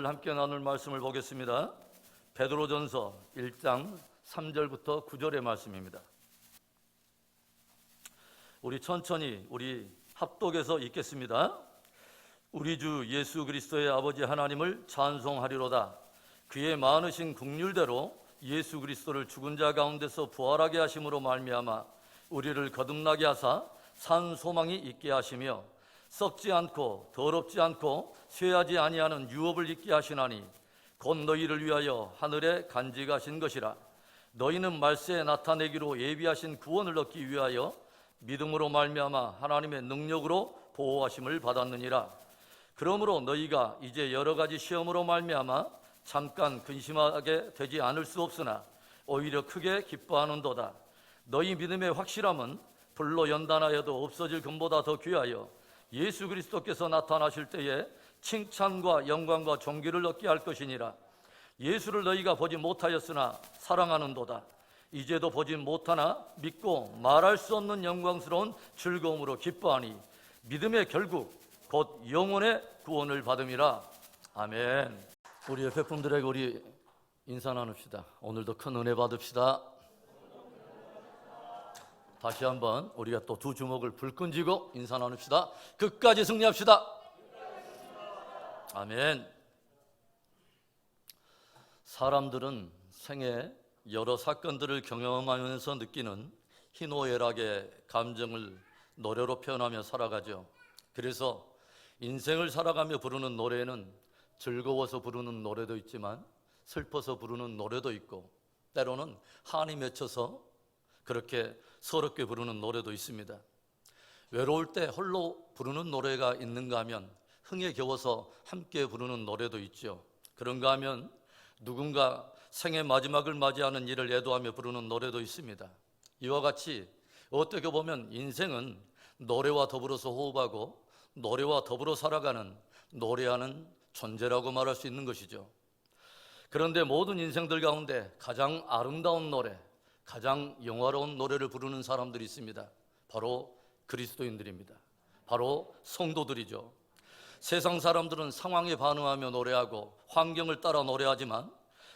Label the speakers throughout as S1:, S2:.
S1: 오늘 함께 나눌 말씀을 보겠습니다. 베드로전서 1장 3절부터 9절의 말씀입니다. 우리 천천히 우리 합독해서 읽겠습니다. 우리 주 예수 그리스도의 아버지 하나님을 찬송하리로다. 그의 많으신 긍휼대로 예수 그리스도를 죽은 자 가운데서 부활하게 하심으로 말미암아 우리를 거듭나게 하사 산 소망이 있게 하시며 썩지 않고 더럽지 않고 쇠하지 아니하는 유업을 있게 하시나니 곧 너희를 위하여 하늘에 간직하신 것이라. 너희는 말세에 나타내기로 예비하신 구원을 얻기 위하여 믿음으로 말미암아 하나님의 능력으로 보호하심을 받았느니라. 그러므로 너희가 이제 여러 가지 시험으로 말미암아 잠깐 근심하게 되지 않을 수 없으나 오히려 크게 기뻐하는도다. 너희 믿음의 확실함은 불로 연단하여도 없어질 금보다 더 귀하여 예수 그리스도께서 나타나실 때에 칭찬과 영광과 존귀를 얻게 할 것이니라. 예수를 너희가 보지 못하였으나 사랑하는도다. 이제도 보지 못하나 믿고 말할 수 없는 영광스러운 즐거움으로 기뻐하니 믿음의 결국 곧 영혼의 구원을 받음이라. 아멘. 우리 옆에 분들에게 우리 인사 나눕시다. 오늘도 큰 은혜 받읍시다. 다시 한번 우리가 또 두 주먹을 불끈 쥐고 인사 나눕시다. 끝까지 승리합시다. 아멘. 사람들은 생애 여러 사건들을 경험하면서 느끼는 희노애락의 감정을 노래로 표현하며 살아가죠. 그래서 인생을 살아가며 부르는 노래에는 즐거워서 부르는 노래도 있지만 슬퍼서 부르는 노래도 있고 때로는 한이 맺혀서 그렇게 서럽게 부르는 노래도 있습니다. 외로울 때 홀로 부르는 노래가 있는가 하면 흥에 겨워서 함께 부르는 노래도 있죠. 그런가 하면 누군가 생의 마지막을 맞이하는 일을 애도하며 부르는 노래도 있습니다. 이와 같이 어떻게 보면 인생은 노래와 더불어서 호흡하고 노래와 더불어 살아가는 노래하는 존재라고 말할 수 있는 것이죠. 그런데 모든 인생들 가운데 가장 아름다운 노래, 가장 영화로운 노래를 부르는 사람들이 있습니다. 바로 그리스도인들입니다. 바로 성도들이죠. 세상 사람들은 상황에 반응하며 노래하고 환경을 따라 노래하지만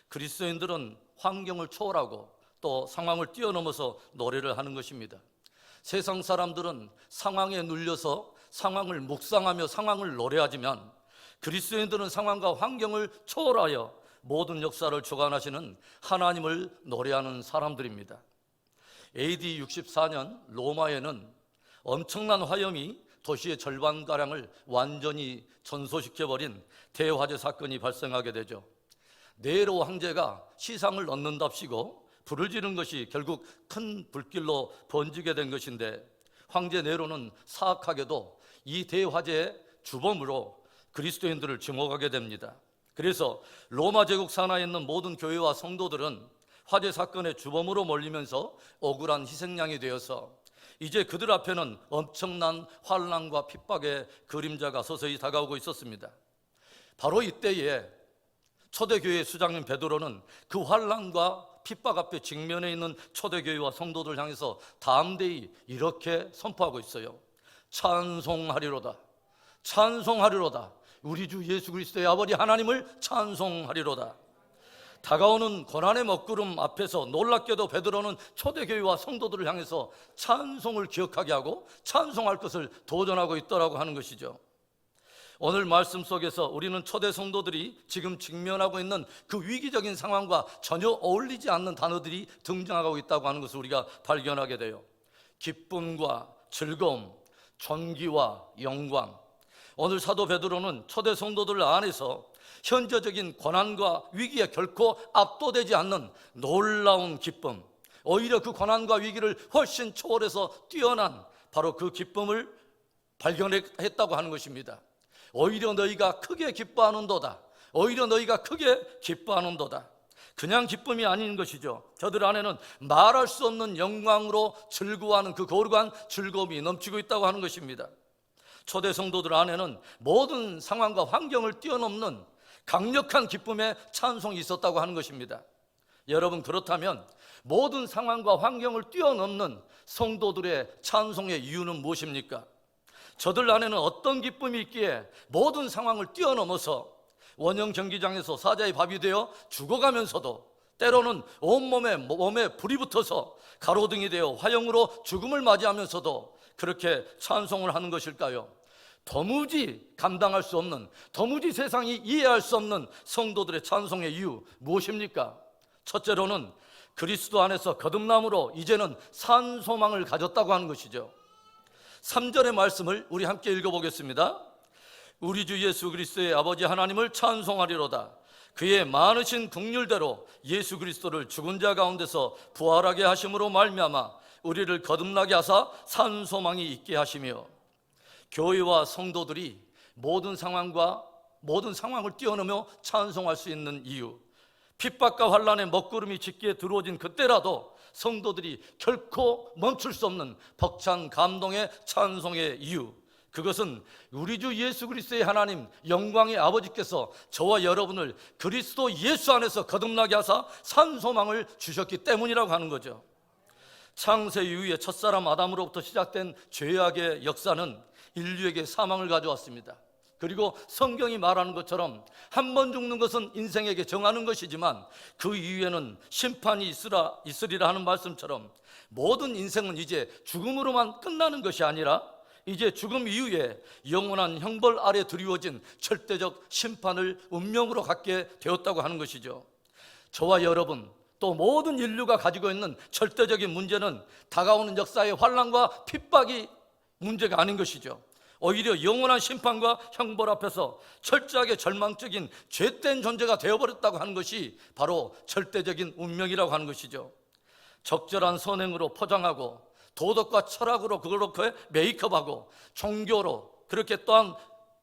S1: 그리스도인들은 환경을 초월하고 또 상황을 뛰어넘어서 노래를 하는 것입니다. 세상 사람들은 상황에 눌려서 상황을 묵상하며 상황을 노래하지만 그리스도인들은 상황과 환경을 초월하여 모든 역사를 주관하시는 하나님을 노래하는 사람들입니다. AD 64년 로마에는 엄청난 화염이 도시의 절반가량을 완전히 전소시켜버린 대화재 사건이 발생하게 되죠. 네로 황제가 시상을 얻는답시고 불을 지른 것이 결국 큰 불길로 번지게 된 것인데 황제 네로는 사악하게도 이 대화재의 주범으로 그리스도인들을 지목하게 됩니다. 그래서 로마 제국 산하에 있는 모든 교회와 성도들은 화재 사건의 주범으로 몰리면서 억울한 희생양이 되어서 이제 그들 앞에는 엄청난 환난과 핍박의 그림자가 서서히 다가오고 있었습니다. 바로 이때에 초대교회 수장인 베드로는 그 환난과 핍박 앞에 직면해 있는 초대교회와 성도들 향해서 담대히 이렇게 선포하고 있어요. 찬송하리로다. 찬송하리로다. 우리 주 예수 그리스도의 아버지 하나님을 찬송하리로다. 다가오는 고난의 먹구름 앞에서 놀랍게도 베드로는 초대교회와 성도들을 향해서 찬송을 기억하게 하고 찬송할 것을 도전하고 있더라고 하는 것이죠. 오늘 말씀 속에서 우리는 초대 성도들이 지금 직면하고 있는 그 위기적인 상황과 전혀 어울리지 않는 단어들이 등장하고 있다고 하는 것을 우리가 발견하게 돼요. 기쁨과 즐거움, 존귀와 영광. 오늘 사도 베드로는 초대 성도들 안에서 현저적인 고난과 위기에 결코 압도되지 않는 놀라운 기쁨, 오히려 그 고난과 위기를 훨씬 초월해서 뛰어난 바로 그 기쁨을 발견했다고 하는 것입니다. 오히려 너희가 크게 기뻐하는도다. 오히려 너희가 크게 기뻐하는도다. 그냥 기쁨이 아닌 것이죠. 저들 안에는 말할 수 없는 영광으로 즐거워하는 그 거룩한 즐거움이 넘치고 있다고 하는 것입니다. 초대 성도들 안에는 모든 상황과 환경을 뛰어넘는 강력한 기쁨의 찬송이 있었다고 하는 것입니다. 여러분, 그렇다면 모든 상황과 환경을 뛰어넘는 성도들의 찬송의 이유는 무엇입니까? 저들 안에는 어떤 기쁨이 있기에 모든 상황을 뛰어넘어서 원형 경기장에서 사자의 밥이 되어 죽어가면서도 때로는 몸에 불이 붙어서 가로등이 되어 화형으로 죽음을 맞이하면서도 그렇게 찬송을 하는 것일까요? 도무지 감당할 수 없는, 도무지 세상이 이해할 수 없는 성도들의 찬송의 이유 무엇입니까? 첫째로는 그리스도 안에서 거듭남으로 이제는 산 소망을 가졌다고 하는 것이죠. 3절의 말씀을 우리 함께 읽어보겠습니다. 우리 주 예수 그리스도의 아버지 하나님을 찬송하리로다. 그의 많으신 긍휼대로 예수 그리스도를 죽은 자 가운데서 부활하게 하심으로 말미암아 우리를 거듭나게 하사 산 소망이 있게 하시며, 교회와 성도들이 모든 상황을 뛰어넘어 찬송할 수 있는 이유, 핍박과 환난의 먹구름이 짙게 들어오진 그때라도 성도들이 결코 멈출 수 없는 벅찬 감동의 찬송의 이유, 그것은 우리 주 예수 그리스도의 하나님 영광의 아버지께서 저와 여러분을 그리스도 예수 안에서 거듭나게 하사 산 소망을 주셨기 때문이라고 하는 거죠. 창세 이후에 첫사람 아담으로부터 시작된 죄악의 역사는 인류에게 사망을 가져왔습니다. 그리고 성경이 말하는 것처럼 한 번 죽는 것은 인생에게 정하는 것이지만 그 이후에는 심판이 있으리라 하는 말씀처럼 모든 인생은 이제 죽음으로만 끝나는 것이 아니라 이제 죽음 이후에 영원한 형벌 아래 드리워진 절대적 심판을 운명으로 갖게 되었다고 하는 것이죠. 저와 여러분, 또 모든 인류가 가지고 있는 절대적인 문제는 다가오는 역사의 환난과 핍박이 문제가 아닌 것이죠. 오히려 영원한 심판과 형벌 앞에서 철저하게 절망적인 죄된 존재가 되어버렸다고 하는 것이 바로 절대적인 운명이라고 하는 것이죠. 적절한 선행으로 포장하고 도덕과 철학으로 그렇게 메이크업하고 종교로 그렇게 또한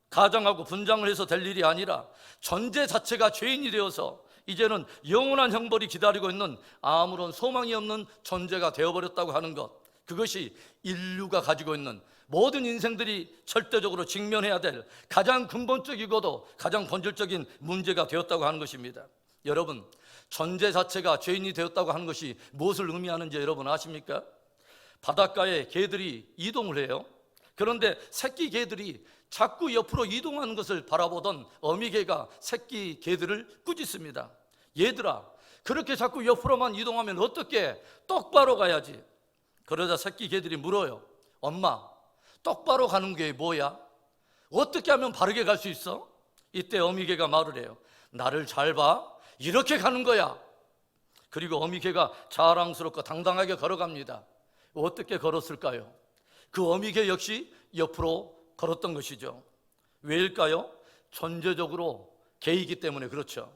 S1: 가장하고 분장을 해서 될 일이 아니라 존재 자체가 죄인이 되어서 이제는 영원한 형벌이 기다리고 있는 아무런 소망이 없는 존재가 되어버렸다고 하는 것, 그것이 인류가 가지고 있는 모든 인생들이 절대적으로 직면해야 될 가장 근본적이고도 가장 본질적인 문제가 되었다고 하는 것입니다. 여러분, 존재 자체가 죄인이 되었다고 하는 것이 무엇을 의미하는지 여러분 아십니까? 바닷가에 개들이 이동을 해요. 그런데 새끼 개들이 자꾸 옆으로 이동하는 것을 바라보던 어미개가 새끼 개들을 꾸짖습니다. 얘들아, 그렇게 자꾸 옆으로만 이동하면 어떻게? 똑바로 가야지. 그러자 새끼 개들이 물어요. 엄마, 똑바로 가는 게 뭐야? 어떻게 하면 바르게 갈 수 있어? 이때 어미개가 말을 해요. 나를 잘 봐, 이렇게 가는 거야. 그리고 어미개가 자랑스럽고 당당하게 걸어갑니다. 어떻게 걸었을까요? 그 어미개 역시 옆으로 걸었던 것이죠. 왜일까요? 존재적으로 개이기 때문에 그렇죠.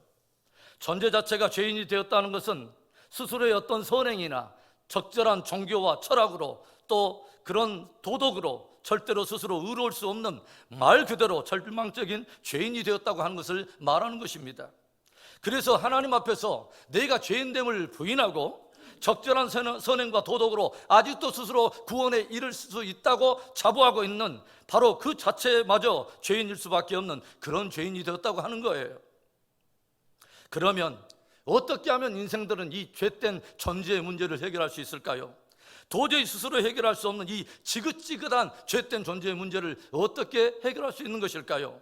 S1: 존재 자체가 죄인이 되었다는 것은 스스로의 어떤 선행이나 적절한 종교와 철학으로 또 그런 도덕으로 절대로 스스로 의로울 수 없는 말 그대로 절망적인 죄인이 되었다고 하는 것을 말하는 것입니다. 그래서 하나님 앞에서 내가 죄인됨을 부인하고 적절한 선행과 도덕으로 아직도 스스로 구원에 이를 수 있다고 자부하고 있는 바로 그 자체마저 죄인일 수밖에 없는 그런 죄인이 되었다고 하는 거예요. 그러면 어떻게 하면 인생들은 이 죄된 존재의 문제를 해결할 수 있을까요? 도저히 스스로 해결할 수 없는 이 지긋지긋한 죄된 존재의 문제를 어떻게 해결할 수 있는 것일까요?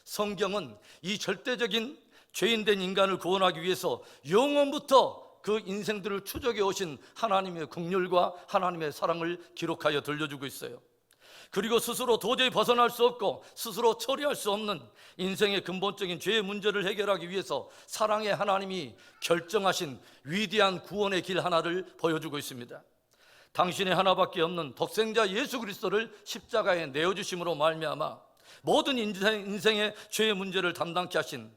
S1: 성경은 이 절대적인 죄인된 인간을 구원하기 위해서 영원부터 그 인생들을 추적해 오신 하나님의 긍휼과 하나님의 사랑을 기록하여 들려주고 있어요. 그리고 스스로 도저히 벗어날 수 없고 스스로 처리할 수 없는 인생의 근본적인 죄의 문제를 해결하기 위해서 사랑의 하나님이 결정하신 위대한 구원의 길 하나를 보여주고 있습니다. 당신의 하나밖에 없는 독생자 예수 그리스도를 십자가에 내어주심으로 말미암아 모든 인생의 죄의 문제를 담당케 하신,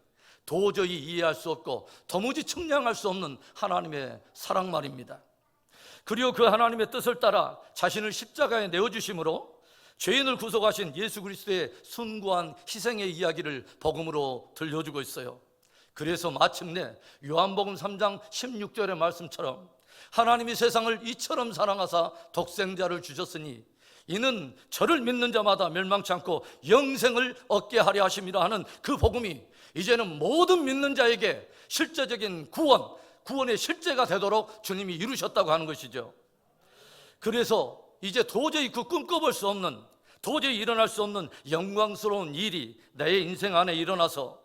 S1: 도저히 이해할 수 없고 도무지 측량할 수 없는 하나님의 사랑 말입니다. 그리고 그 하나님의 뜻을 따라 자신을 십자가에 내어주심으로 죄인을 구속하신 예수 그리스도의 숭고한 희생의 이야기를 복음으로 들려주고 있어요. 그래서 마침내 요한복음 3장 16절의 말씀처럼 하나님이 세상을 이처럼 사랑하사 독생자를 주셨으니 이는 저를 믿는 자마다 멸망치 않고 영생을 얻게 하려 하심이라 하는 그 복음이 이제는 모든 믿는 자에게 실제적인 구원의 실제가 되도록 주님이 이루셨다고 하는 것이죠. 그래서 이제 도저히 그 꿈꿔볼 수 없는, 도저히 일어날 수 없는 영광스러운 일이 내 인생 안에 일어나서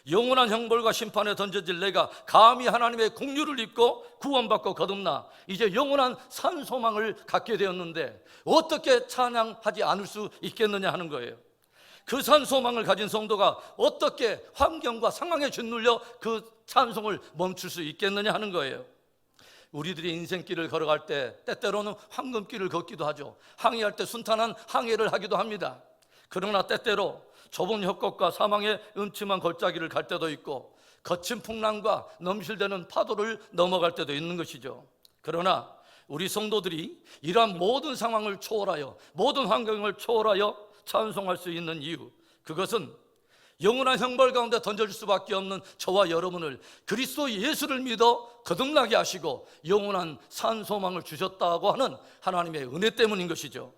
S1: 영원한 형벌과 심판에 던져질 내가 감히 하나님의 긍휼을 입고 구원받고 거듭나 이제 영원한 산소망을 갖게 되었는데 어떻게 찬양하지 않을 수 있겠느냐 하는 거예요. 그 산소망을 가진 성도가 어떻게 환경과 상황에 짓눌려 그 찬송을 멈출 수 있겠느냐 하는 거예요. 우리들이 인생길을 걸어갈 때 때때로는 황금길을 걷기도 하죠. 항해할 때 순탄한 항해를 하기도 합니다. 그러나 때때로 좁은 협곡과 사망의 음침한 골짜기를 갈 때도 있고 거친 풍랑과 넘실대는 파도를 넘어갈 때도 있는 것이죠. 그러나 우리 성도들이 이러한 모든 상황을 초월하여 모든 환경을 초월하여 찬송할 수 있는 이유, 그것은 영원한 형벌 가운데 던져질 수밖에 없는 저와 여러분을 그리스도 예수를 믿어 거듭나게 하시고 영원한 산소망을 주셨다고 하는 하나님의 은혜 때문인 것이죠.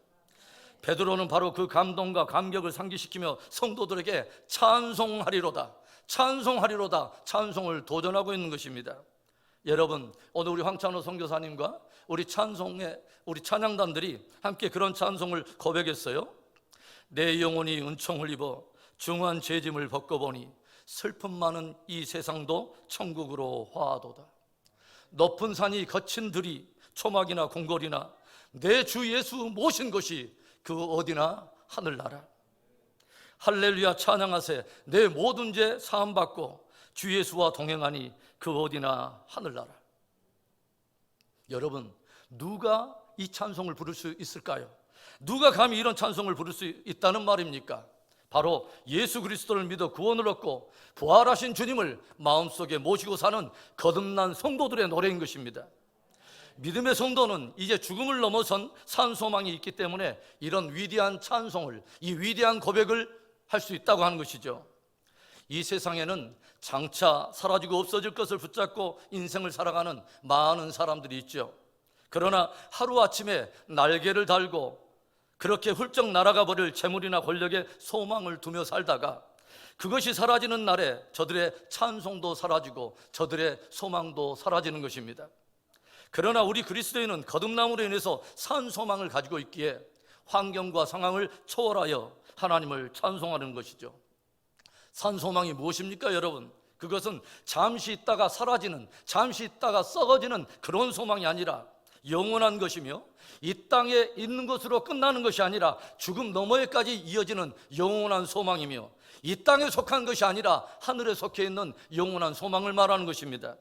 S1: 베드로는 바로 그 감동과 감격을 상기시키며 성도들에게 찬송하리로다, 찬송하리로다, 찬송을 도전하고 있는 것입니다. 여러분, 오늘 우리 황찬호 선교사님과 우리 찬양단들이 함께 그런 찬송을 고백했어요. 내 영혼이 은총을 입어 중한 죄짐을 벗고보니 슬픔 많은 이 세상도 천국으로 화하도다. 높은 산이 거친 들이 초막이나 궁궐이나 내 주 예수 모신 것이 그 어디나 하늘나라. 할렐루야 찬양하세. 내 모든 죄 사함받고 주 예수와 동행하니 그 어디나 하늘나라. 여러분, 누가 이 찬송을 부를 수 있을까요? 누가 감히 이런 찬송을 부를 수 있다는 말입니까? 바로 예수 그리스도를 믿어 구원을 얻고 부활하신 주님을 마음속에 모시고 사는 거듭난 성도들의 노래인 것입니다. 믿음의 성도는 이제 죽음을 넘어선 산소망이 있기 때문에 이런 위대한 찬송을, 이 위대한 고백을 할 수 있다고 하는 것이죠. 이 세상에는 장차 사라지고 없어질 것을 붙잡고 인생을 살아가는 많은 사람들이 있죠. 그러나 하루아침에 날개를 달고 그렇게 훌쩍 날아가 버릴 재물이나 권력에 소망을 두며 살다가 그것이 사라지는 날에 저들의 찬송도 사라지고 저들의 소망도 사라지는 것입니다. 그러나 우리 그리스도인은 거듭남으로 인해서 산 소망을 가지고 있기에 환경과 상황을 초월하여 하나님을 찬송하는 것이죠. 산 소망이 무엇입니까, 여러분? 그것은 잠시 있다가 사라지는, 잠시 있다가 썩어지는 그런 소망이 아니라 영원한 것이며 이 땅에 있는 것으로 끝나는 것이 아니라 죽음 너머에까지 이어지는 영원한 소망이며 이 땅에 속한 것이 아니라 하늘에 속해 있는 영원한 소망을 말하는 것입니다.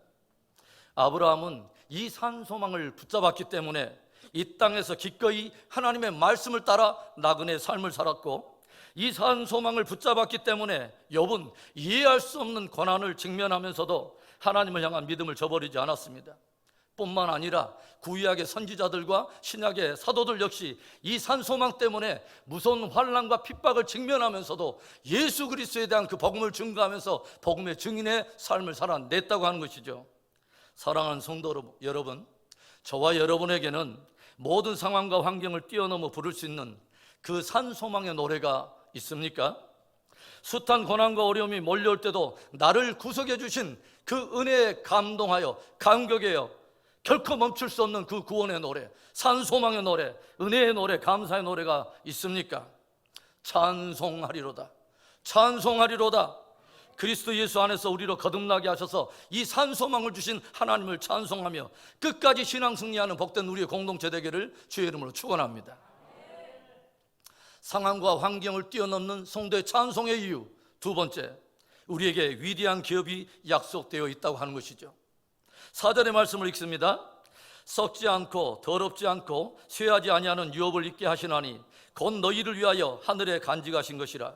S1: 아브라함은 이 산 소망을 붙잡았기 때문에 이 땅에서 기꺼이 하나님의 말씀을 따라 나그네 삶을 살았고, 이 산 소망을 붙잡았기 때문에 욥은 이해할 수 없는 고난을 직면하면서도 하나님을 향한 믿음을 저버리지 않았습니다. 뿐만 아니라 구약의 선지자들과 신약의 사도들 역시 이 산 소망 때문에 무서운 환난과 핍박을 직면하면서도 예수 그리스도에 대한 그 복음을 증거하면서 복음의 증인의 삶을 살아냈다고 하는 것이죠. 사랑하는 성도 여러분, 저와 여러분에게는 모든 상황과 환경을 뛰어넘어 부를 수 있는 그 산 소망의 노래가 있습니까? 숱한 고난과 어려움이 몰려올 때도 나를 구속해 주신 그 은혜에 감동하여 감격해요 결코 멈출 수 없는 그 구원의 노래, 산 소망의 노래, 은혜의 노래, 감사의 노래가 있습니까? 찬송하리로다, 찬송하리로다. 그리스도 예수 안에서 우리로 거듭나게 하셔서 이 산 소망을 주신 하나님을 찬송하며 끝까지 신앙 승리하는 복된 우리의 공동체 되기를 주의 이름으로 축원합니다. 상황과 환경을 뛰어넘는 성도의 찬송의 이유, 두 번째, 우리에게 위대한 기업이 약속되어 있다고 하는 것이죠. 4절의 말씀을 읽습니다. 썩지 않고 더럽지 않고 쇠하지 아니하는 유업을 입게 하시나니 곧 너희를 위하여 하늘에 간직하신 것이라.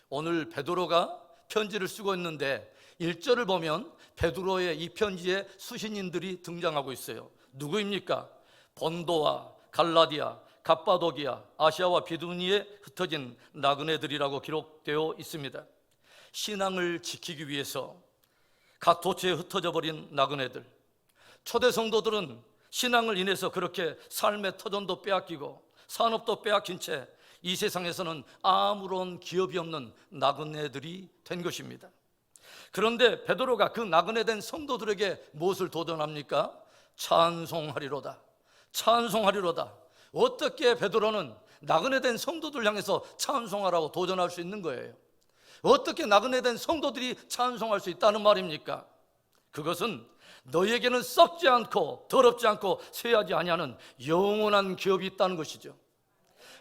S1: 오늘 베드로가 편지를 쓰고 있는데 1절을 보면 베드로의 이 편지에 수신인들이 등장하고 있어요. 누구입니까? 본도와 갈라디아, 갑바도기아, 아시아와 비두니에 흩어진 나그네들이라고 기록되어 있습니다. 신앙을 지키기 위해서 각 도처에 흩어져 버린 나그네들, 초대 성도들은 신앙을 인해서 그렇게 삶의 터전도 빼앗기고 산업도 빼앗긴 채 이 세상에서는 아무런 기업이 없는 나그네들이 된 것입니다. 그런데 베드로가 그 나그네된 성도들에게 무엇을 도전합니까? 찬송하리로다, 찬송하리로다. 어떻게 베드로는 나그네된 성도들 향해서 찬송하라고 도전할 수 있는 거예요? 어떻게 나그네 된 성도들이 찬송할 수 있다는 말입니까? 그것은 너희에게는 썩지 않고 더럽지 않고 쇠하지 아니하는 영원한 기업이 있다는 것이죠.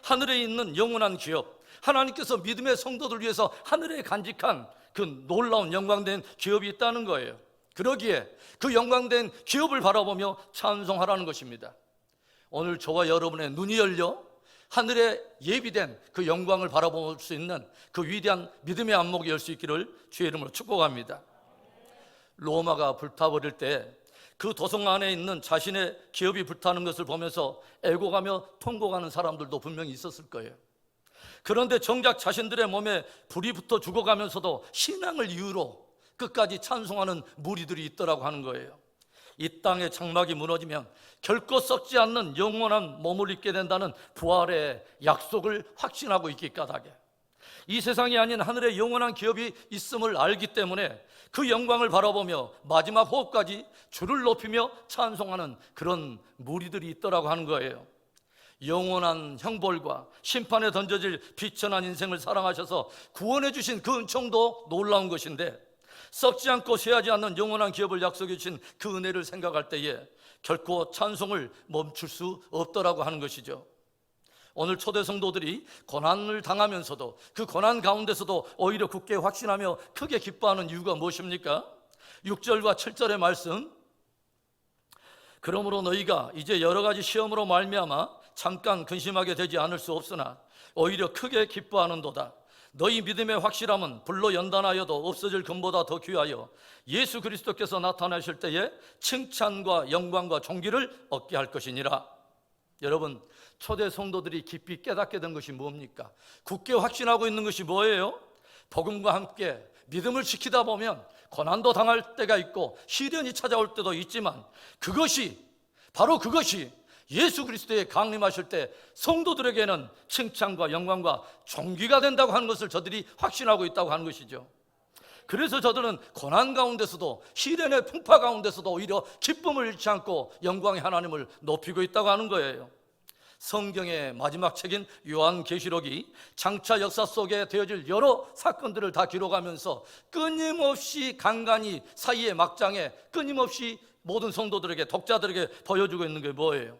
S1: 하늘에 있는 영원한 기업, 하나님께서 믿음의 성도들 위해서 하늘에 간직한 그 놀라운 영광된 기업이 있다는 거예요. 그러기에 그 영광된 기업을 바라보며 찬송하라는 것입니다. 오늘 저와 여러분의 눈이 열려 하늘에 예비된 그 영광을 바라볼 수 있는 그 위대한 믿음의 안목이 열 수 있기를 주의 이름으로 축복합니다. 로마가 불타버릴 때 그 도성 안에 있는 자신의 기업이 불타는 것을 보면서 애고가며 통곡하는 사람들도 분명히 있었을 거예요. 그런데 정작 자신들의 몸에 불이 붙어 죽어가면서도 신앙을 이유로 끝까지 찬송하는 무리들이 있더라고 하는 거예요. 이 땅의 장막이 무너지면 결코 썩지 않는 영원한 몸을 입게 된다는 부활의 약속을 확신하고 있기 까닭에 이 세상이 아닌 하늘의 영원한 기업이 있음을 알기 때문에 그 영광을 바라보며 마지막 호흡까지 주를 높이며 찬송하는 그런 무리들이 있더라고 하는 거예요. 영원한 형벌과 심판에 던져질 비천한 인생을 사랑하셔서 구원해 주신 그 은총도 놀라운 것인데, 썩지 않고 쇠하지 않는 영원한 기업을 약속해 주신 그 은혜를 생각할 때에 결코 찬송을 멈출 수 없더라고 하는 것이죠. 오늘 초대 성도들이 고난을 당하면서도 그 고난 가운데서도 오히려 굳게 확신하며 크게 기뻐하는 이유가 무엇입니까? 6절과 7절의 말씀, 그러므로 너희가 이제 여러 가지 시험으로 말미암아 잠깐 근심하게 되지 않을 수 없으나 오히려 크게 기뻐하는도다. 너희 믿음의 확실함은 불로 연단하여도 없어질 금보다 더 귀하여 예수 그리스도께서 나타나실 때에 칭찬과 영광과 존귀를 얻게 할 것이니라. 여러분, 초대 성도들이 깊이 깨닫게 된 것이 뭡니까? 굳게 확신하고 있는 것이 뭐예요? 복음과 함께 믿음을 지키다 보면 고난도 당할 때가 있고 시련이 찾아올 때도 있지만 바로 그것이 예수 그리스도의 강림하실 때 성도들에게는 칭찬과 영광과 존귀가 된다고 하는 것을 저들이 확신하고 있다고 하는 것이죠. 그래서 저들은 고난 가운데서도 시련의 풍파 가운데서도 오히려 기쁨을 잃지 않고 영광의 하나님을 높이고 있다고 하는 거예요. 성경의 마지막 책인 요한계시록이 장차 역사 속에 되어질 여러 사건들을 다 기록하면서 끊임없이 간간히 사이의 막장에 끊임없이 모든 성도들에게, 독자들에게 보여주고 있는 게 뭐예요?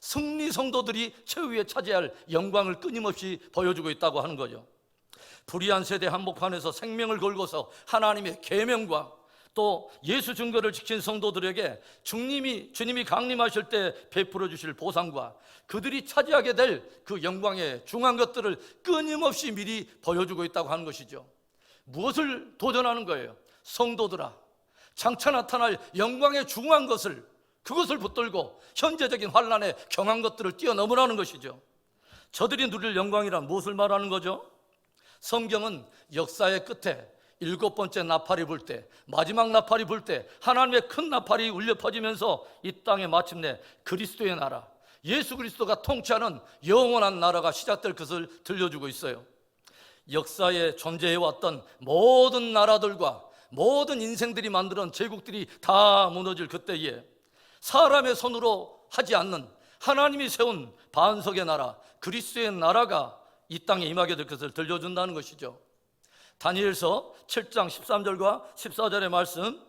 S1: 승리 성도들이 최후에 차지할 영광을 끊임없이 보여주고 있다고 하는 거죠. 불의한 세대 한복판에서 생명을 걸고서 하나님의 계명과 또 예수 증거를 지킨 성도들에게 주님이 강림하실 때 베풀어 주실 보상과 그들이 차지하게 될 그 영광의 중요한 것들을 끊임없이 미리 보여주고 있다고 하는 것이죠. 무엇을 도전하는 거예요? 성도들아, 장차 나타날 영광의 중요한 것을, 그것을 붙들고 현재적인 환난에 경한 것들을 뛰어넘으라는 것이죠. 저들이 누릴 영광이란 무엇을 말하는 거죠? 성경은 역사의 끝에 7번째 나팔이 불 때, 마지막 나팔이 불 때 하나님의 큰 나팔이 울려 퍼지면서 이 땅에 마침내 그리스도의 나라, 예수 그리스도가 통치하는 영원한 나라가 시작될 것을 들려주고 있어요. 역사에 존재해왔던 모든 나라들과 모든 인생들이 만드는 제국들이 다 무너질 그때에 사람의 손으로 하지 않는 하나님이 세운 반석의 나라, 그리스도의 나라가 이 땅에 임하게 될 것을 들려준다는 것이죠. 다니엘서 7장 13절과 14절의 말씀,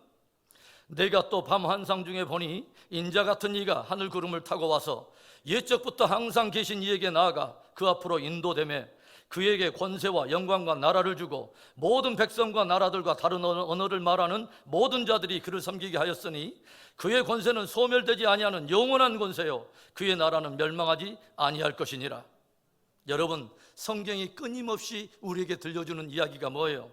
S1: 내가 또 밤 환상 중에 보니 인자 같은 이가 하늘 구름을 타고 와서 옛적부터 항상 계신 이에게 나아가 그 앞으로 인도되매 그에게 권세와 영광과 나라를 주고 모든 백성과 나라들과 다른 언어를 말하는 모든 자들이 그를 섬기게 하였으니 그의 권세는 소멸되지 아니하는 영원한 권세요 그의 나라는 멸망하지 아니할 것이니라. 여러분, 성경이 끊임없이 우리에게 들려주는 이야기가 뭐예요?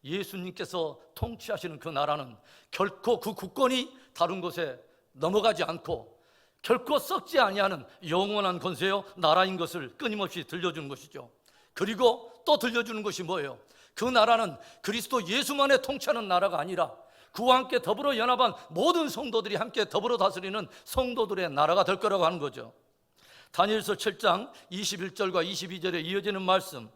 S1: 예수님께서 통치하시는 그 나라는 결코 그 국권이 다른 곳에 넘어가지 않고 결코 썩지 아니하는 영원한 권세요 나라인 것을 끊임없이 들려주는 것이죠. 그리고 또 들려주는 것이 뭐예요? 그 나라는 그리스도 예수만의 통치하는 나라가 아니라 그와 함께 더불어 연합한 모든 성도들이 함께 더불어 다스리는 성도들의 나라가 될 거라고 하는 거죠. 다니엘서 7장 21절과 22절에 이어지는 말씀,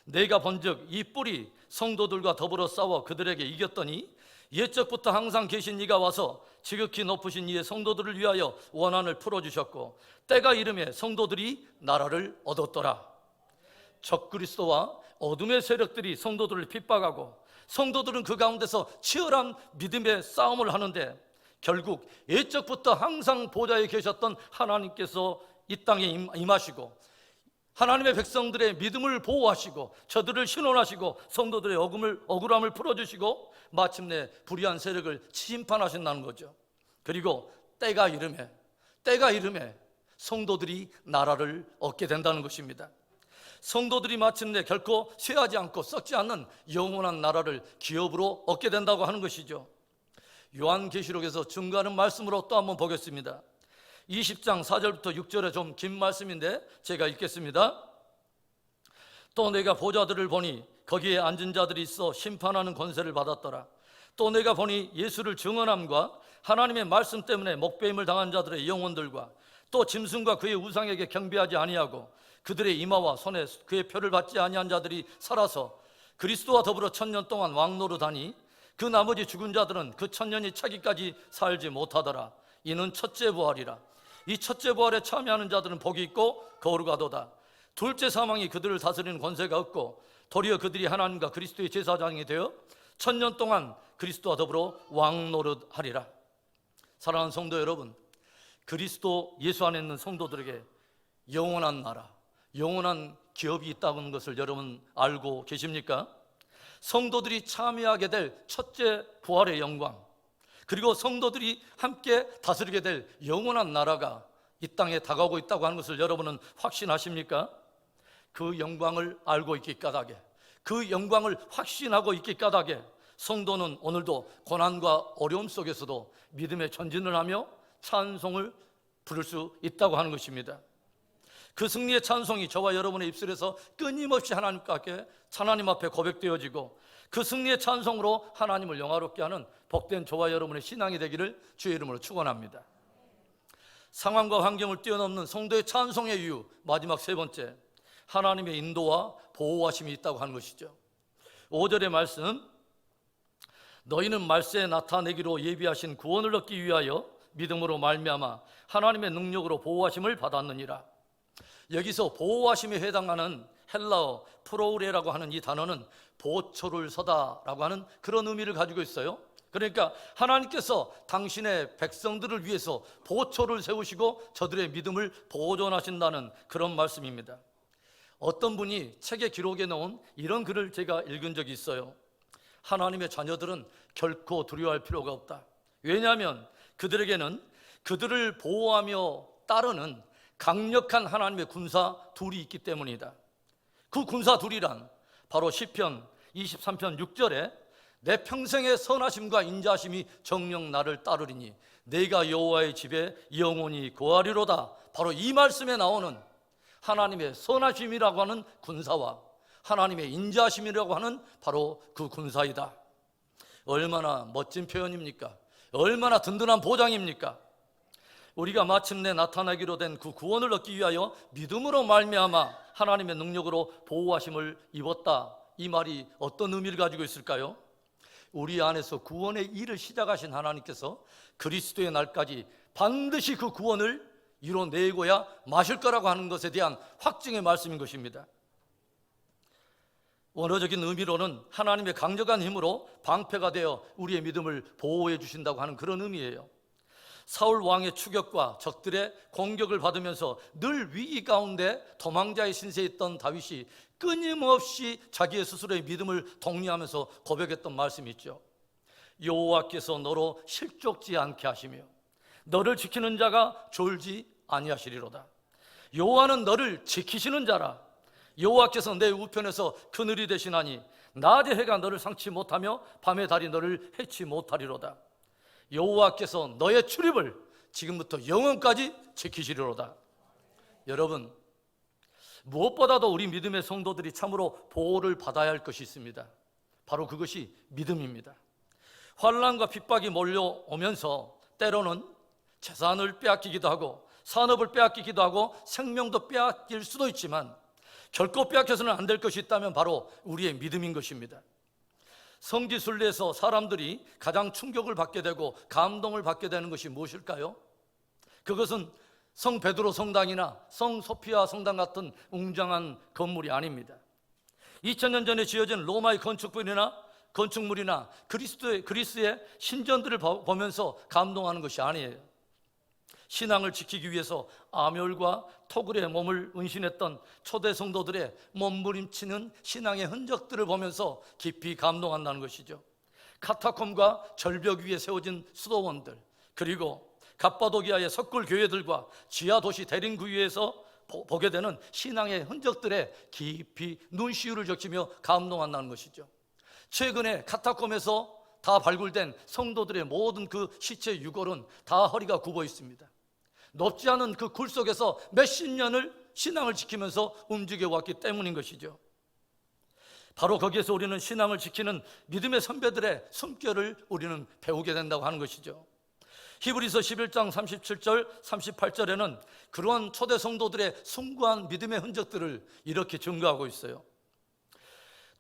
S1: 내가 본즉 이 뿔이 성도들과 더불어 싸워 그들에게 이겼더니 옛적부터 항상 계신 이가 와서 지극히 높으신 이의 성도들을 위하여 원한을 풀어주셨고 때가 이름에 성도들이 나라를 얻었더라. 적그리스도와 어둠의 세력들이 성도들을 핍박하고 성도들은 그 가운데서 치열한 믿음의 싸움을 하는데 결국 예적부터 항상 보좌에 계셨던 하나님께서 이 땅에 임하시고 하나님의 백성들의 믿음을 보호하시고 저들을 신원하시고 성도들의 억울함을 풀어주시고 마침내 불의한 세력을 심판하신다는 거죠. 그리고 때가 이름에 성도들이 나라를 얻게 된다는 것입니다. 성도들이 마침내 결코 쇠하지 않고 썩지 않는 영원한 나라를 기업으로 얻게 된다고 하는 것이죠. 요한계시록에서 증거하는 말씀으로 또 한번 보겠습니다. 20장 4절부터 6절에 좀 긴 말씀인데 제가 읽겠습니다. 또 내가 보좌들을 보니 거기에 앉은 자들이 있어 심판하는 권세를 받았더라. 또 내가 보니 예수를 증언함과 하나님의 말씀 때문에 목배임을 당한 자들의 영혼들과 또 짐승과 그의 우상에게 경배하지 아니하고 그들의 이마와 손에 그의 표를 받지 아니한 자들이 살아서 그리스도와 더불어 1000년 동안 왕노릇하니 그 나머지 죽은 자들은 그 1000년이 차기까지 살지 못하더라. 이는 첫째 부활이라. 이 첫째 부활에 참여하는 자들은 복이 있고 거룩하도다. 둘째 사망이 그들을 다스리는 권세가 없고 도리어 그들이 하나님과 그리스도의 제사장이 되어 1000년 동안 그리스도와 더불어 왕노릇하리라. 사랑하는 성도 여러분, 그리스도 예수 안에 있는 성도들에게 영원한 나라, 영원한 기업이 있다는 것을 여러분 알고 계십니까? 성도들이 참여하게 될 첫째 부활의 영광, 그리고 성도들이 함께 다스리게 될 영원한 나라가 이 땅에 다가오고 있다고 하는 것을 여러분은 확신하십니까? 그 영광을 알고 있기 까닭에, 그 영광을 확신하고 있기 까닭에 성도는 오늘도 고난과 어려움 속에서도 믿음의 전진을 하며 찬송을 부를 수 있다고 하는 것입니다. 그 승리의 찬송이 저와 여러분의 입술에서 끊임없이 하나님 앞에 고백되어지고 그 승리의 찬송으로 하나님을 영화롭게 하는 복된 저와 여러분의 신앙이 되기를 주의 이름으로 축원합니다. 상황과 환경을 뛰어넘는 성도의 찬송의 이유, 마지막 세 번째, 하나님의 인도와 보호하심이 있다고 하는 것이죠. 5절의 말씀, 너희는 말세에 나타내기로 예비하신 구원을 얻기 위하여 믿음으로 말미암아 하나님의 능력으로 보호하심을 받았느니라. 여기서 보호하심에 해당하는 헬라어 프로우레라고 하는 이 단어는 보초를 서다라고 하는 그런 의미를 가지고 있어요. 그러니까 하나님께서 당신의 백성들을 위해서 보초를 세우시고 저들의 믿음을 보존하신다는 그런 말씀입니다. 어떤 분이 책에 기록해 놓은 이런 글을 제가 읽은 적이 있어요. 하나님의 자녀들은 결코 두려워할 필요가 없다. 왜냐하면 그들에게는 그들을 보호하며 따르는 강력한 하나님의 군사 둘이 있기 때문이다. 그 군사 둘이란 바로 시편 23편 6절에 내 평생의 선하심과 인자하심이 정녕 나를 따르리니 내가 여호와의 집에 영원히 거하리로다. 바로 이 말씀에 나오는 하나님의 선하심이라고 하는 군사와 하나님의 인자하심이라고 하는 바로 그 군사이다. 얼마나 멋진 표현입니까? 얼마나 든든한 보장입니까? 우리가 마침내 나타나기로 된 그 구원을 얻기 위하여 믿음으로 말미암아 하나님의 능력으로 보호하심을 입었다. 이 말이 어떤 의미를 가지고 있을까요? 우리 안에서 구원의 일을 시작하신 하나님께서 그리스도의 날까지 반드시 그 구원을 이뤄내고야 마실 거라고 하는 것에 대한 확증의 말씀인 것입니다. 원어적인 의미로는 하나님의 강력한 힘으로 방패가 되어 우리의 믿음을 보호해 주신다고 하는 그런 의미예요. 사울 왕의 추격과 적들의 공격을 받으면서 늘 위기 가운데 도망자의 신세에 있던 다윗이 끊임없이 자기의 스스로의 믿음을 독려하면서 고백했던 말씀이 있죠. 여호와께서 너로 실족지 않게 하시며 너를 지키는 자가 졸지 아니하시리로다. 여호와는 너를 지키시는 자라. 여호와께서 내 우편에서 그늘이 되시나니 낮의 해가 너를 상치 못하며 밤의 달이 너를 해치 못하리로다. 여호와께서 너의 출입을 지금부터 영원까지 지키시리로다. 여러분, 무엇보다도 우리 믿음의 성도들이 참으로 보호를 받아야 할 것이 있습니다. 바로 그것이 믿음입니다. 환난과 핍박이 몰려오면서 때로는 재산을 빼앗기기도 하고 산업을 빼앗기기도 하고 생명도 빼앗길 수도 있지만 결코 빼앗겨서는 안 될 것이 있다면 바로 우리의 믿음인 것입니다. 성지순례에서 사람들이 가장 충격을 받게 되고 감동을 받게 되는 것이 무엇일까요? 그것은 성 베드로 성당이나 성 소피아 성당 같은 웅장한 건물이 아닙니다. 2000년 전에 지어진 로마의 건축물이나 그리스의 신전들을 보면서 감동하는 것이 아니에요. 신앙을 지키기 위해서 암혈과 토굴에 몸을 은신했던 초대 성도들의 몸부림치는 신앙의 흔적들을 보면서 깊이 감동한다는 것이죠. 카타콤과 절벽 위에 세워진 수도원들, 그리고 갑바도기아의 석굴 교회들과 지하 도시 대림구에서 보게 되는 신앙의 흔적들에 깊이 눈시울을 적시며 감동한다는 것이죠. 최근에 카타콤에서 다 발굴된 성도들의 모든 그 시체 유골은 다 허리가 굽어 있습니다. 높지 않은 그 굴 속에서 몇십 년을 신앙을 지키면서 움직여 왔기 때문인 것이죠. 바로 거기에서 우리는 신앙을 지키는 믿음의 선배들의 숨결을 우리는 배우게 된다고 하는 것이죠. 히브리서 11장 37절 38절에는 그러한 초대 성도들의 숭고한 믿음의 흔적들을 이렇게 증거하고 있어요.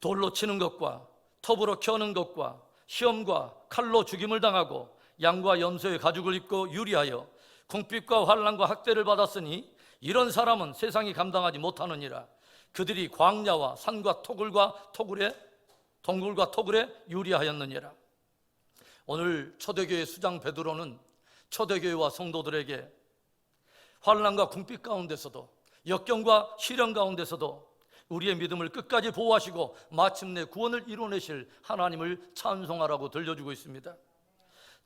S1: 돌로 치는 것과 톱으로 켜는 것과 시험과 칼로 죽임을 당하고 양과 염소의 가죽을 입고 유리하여 궁핍과 환난과 학대를 받았으니 이런 사람은 세상이 감당하지 못하느니라. 그들이 광야와 산과 동굴과 토굴에 유리하였느니라. 오늘 초대교회 수장 베드로는 초대교회와 성도들에게 환난과 궁핍 가운데서도 역경과 시련 가운데서도 우리의 믿음을 끝까지 보호하시고 마침내 구원을 이루어내실 하나님을 찬송하라고 들려주고 있습니다.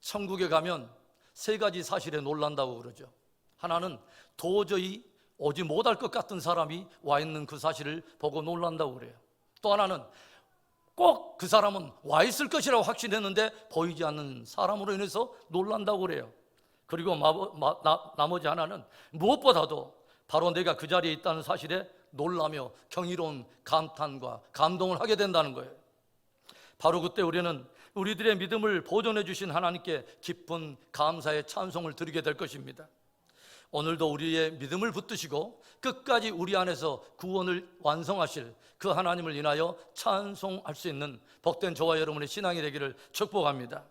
S1: 천국에 가면 세 가지 사실에 놀란다고 그러죠. 하나는 도저히 오지 못할 것 같은 사람이 와 있는 그 사실을 보고 놀란다고 그래요. 또 하나는 꼭 그 사람은 와 있을 것이라고 확신했는데 보이지 않는 사람으로 인해서 놀란다고 그래요. 그리고 나머지 하나는 무엇보다도 바로 내가 그 자리에 있다는 사실에 놀라며 경이로운 감탄과 감동을 하게 된다는 거예요. 바로 그때 우리는 우리들의 믿음을 보존해 주신 하나님께 기쁜 감사의 찬송을 드리게 될 것입니다. 오늘도 우리의 믿음을 붙드시고 끝까지 우리 안에서 구원을 완성하실 그 하나님을 인하여 찬송할 수 있는 복된 저와 여러분의 신앙이 되기를 축복합니다.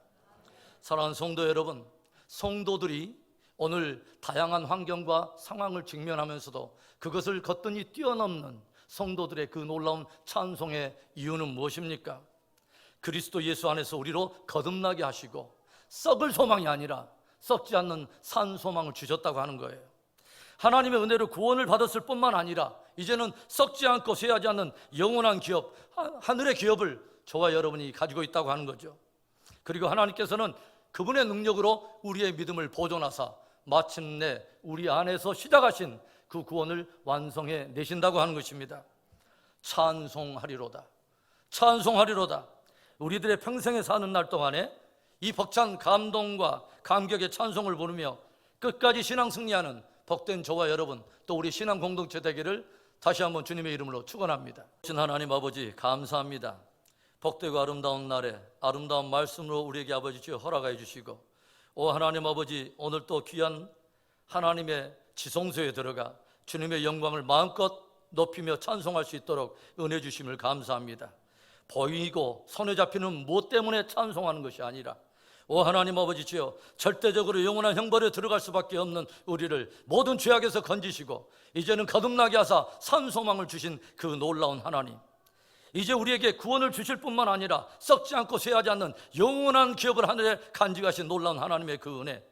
S1: 사랑하는 성도 여러분, 성도들이 오늘 다양한 환경과 상황을 직면하면서도 그것을 거뜬히 뛰어넘는 성도들의 그 놀라운 찬송의 이유는 무엇입니까? 그리스도 예수 안에서 우리로 거듭나게 하시고 썩을 소망이 아니라 썩지 않는 산 소망을 주셨다고 하는 거예요. 하나님의 은혜로 구원을 받았을 뿐만 아니라 이제는 썩지 않고 쇠하지 않는 영원한 기업, 하늘의 기업을 저와 여러분이 가지고 있다고 하는 거죠. 그리고 하나님께서는 그분의 능력으로 우리의 믿음을 보존하사 마침내 우리 안에서 시작하신 그 구원을 완성해 내신다고 하는 것입니다. 찬송하리로다. 찬송하리로다. 우리들의 평생에 사는 날 동안에 이 벅찬 감동과 감격의 찬송을 부르며 끝까지 신앙 승리하는 복된 저와 여러분, 또 우리 신앙 공동체 되기를 다시 한번 주님의 이름으로 축원합니다. 하나님 아버지 감사합니다. 복되고 아름다운 날에 아름다운 말씀으로 우리에게 아버지 주여 허락해 주시고, 오 하나님 아버지, 오늘 또 귀한 하나님의 지성소에 들어가 주님의 영광을 마음껏 높이며 찬송할 수 있도록 은혜 주심을 감사합니다. 보이고 손에 잡히는 무엇 때문에 찬송하는 것이 아니라 오 하나님 아버지 주여, 절대적으로 영원한 형벌에 들어갈 수밖에 없는 우리를 모든 죄악에서 건지시고 이제는 거듭나게 하사 산 소망을 주신 그 놀라운 하나님, 이제 우리에게 구원을 주실 뿐만 아니라 썩지 않고 쇠하지 않는 영원한 기업을 하늘에 간직하신 놀라운 하나님의 그 은혜,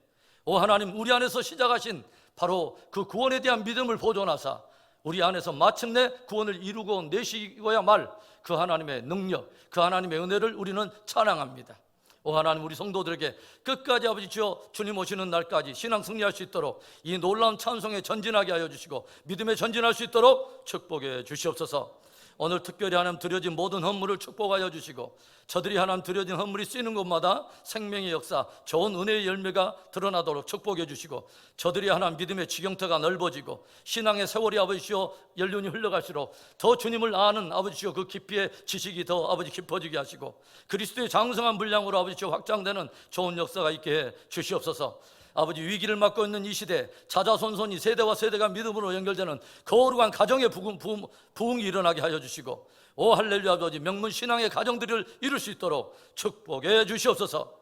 S1: 오 하나님, 우리 안에서 시작하신 바로 그 구원에 대한 믿음을 보존하사 우리 안에서 마침내 구원을 이루고 내시고야 말 그 하나님의 능력, 그 하나님의 은혜를 우리는 찬양합니다. 오 하나님, 우리 성도들에게 끝까지 아버지 주여 주님 오시는 날까지 신앙 승리할 수 있도록 이 놀라운 찬송에 전진하게 하여 주시고 믿음에 전진할 수 있도록 축복해 주시옵소서. 오늘 특별히 하나님 드려진 모든 헌물을 축복하여 주시고 저들이 하나님 드려진 헌물이 쓰이는 곳마다 생명의 역사, 좋은 은혜의 열매가 드러나도록 축복해 주시고 저들이 하나님 믿음의 지경터가 넓어지고 신앙의 세월이 아버지시여 연륜이 흘러갈수록 더 주님을 아는 아버지시여 그 깊이의 지식이 더 아버지 깊어지게 하시고 그리스도의 장성한 분량으로 아버지시여 확장되는 좋은 역사가 있게 해 주시옵소서. 아버지, 위기를 맞고 있는 이 시대 자자손손이 세대와 세대가 믿음으로 연결되는 거룩한 가정의 부흥이 일어나게 하여 주시고 오 할렐루야 아버지, 명문 신앙의 가정들을 이룰 수 있도록 축복해 주시옵소서.